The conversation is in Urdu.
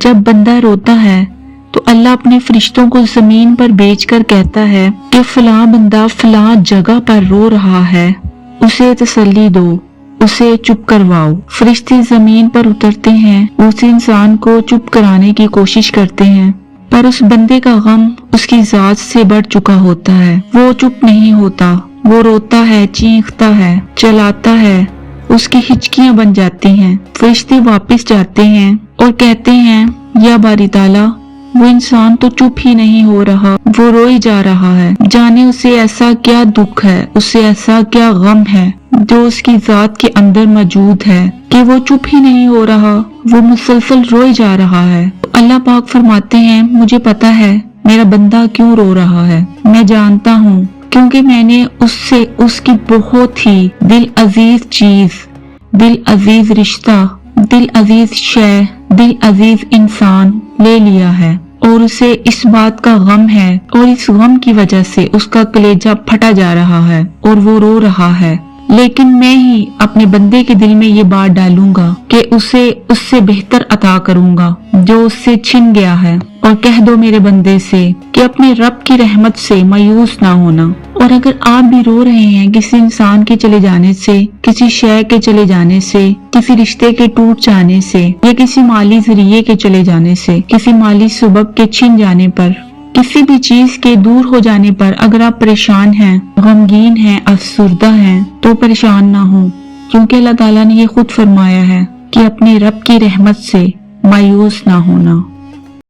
جب بندہ روتا ہے تو اللہ اپنے فرشتوں کو زمین پر بھیج کر کہتا ہے کہ فلاں بندہ فلاں جگہ پر رو رہا ہے، اسے تسلی دو، اسے چپ کرواؤ۔ فرشتے زمین پر اترتے ہیں، اس انسان کو چپ کرانے کی کوشش کرتے ہیں، پر اس بندے کا غم اس کی ذات سے بڑھ چکا ہوتا ہے۔ وہ چپ نہیں ہوتا، وہ روتا ہے، چیختا ہے، چلاتا ہے، اس کی ہچکیاں بن جاتی ہیں۔ فرشتے واپس جاتے ہیں اور کہتے ہیں یا باری تعالیٰ، وہ انسان تو چپ ہی نہیں ہو رہا، وہ روئی جا رہا ہے، جانے اسے ایسا کیا دکھ ہے، اسے ایسا کیا غم ہے جو اس کی ذات کے اندر موجود ہے کہ وہ چپ ہی نہیں ہو رہا، وہ مسلسل روئی جا رہا ہے۔ اللہ پاک فرماتے ہیں مجھے پتا ہے میرا بندہ کیوں رو رہا ہے، میں جانتا ہوں، کیونکہ میں نے اس سے اس کی بہت ہی دل عزیز چیز، دل عزیز رشتہ، دل عزیز شے، دل عزیز انسان لے لیا ہے، اور اسے اس بات کا غم ہے، اور اس غم کی وجہ سے اس کا کلیجہ پھٹا جا رہا ہے اور وہ رو رہا ہے۔ لیکن میں ہی اپنے بندے کے دل میں یہ بات ڈالوں گا کہ اسے اس سے بہتر عطا کروں گا جو اس سے چھن گیا ہے، اور کہہ دو میرے بندے سے کہ اپنے رب کی رحمت سے مایوس نہ ہونا۔ اور اگر آپ بھی رو رہے ہیں کسی انسان کے چلے جانے سے، کسی شے کے چلے جانے سے، کسی رشتے کے ٹوٹ جانے سے، یا کسی مالی ذریعے کے چلے جانے سے، کسی مالی سبب کے چھن جانے پر، کسی بھی چیز کے دور ہو جانے پر اگر آپ پریشان ہیں، غمگین ہیں، افسردہ ہیں، تو پریشان نہ ہوں، کیونکہ اللہ تعالیٰ نے یہ خود فرمایا ہے کہ اپنے رب کی رحمت سے مایوس نہ ہونا۔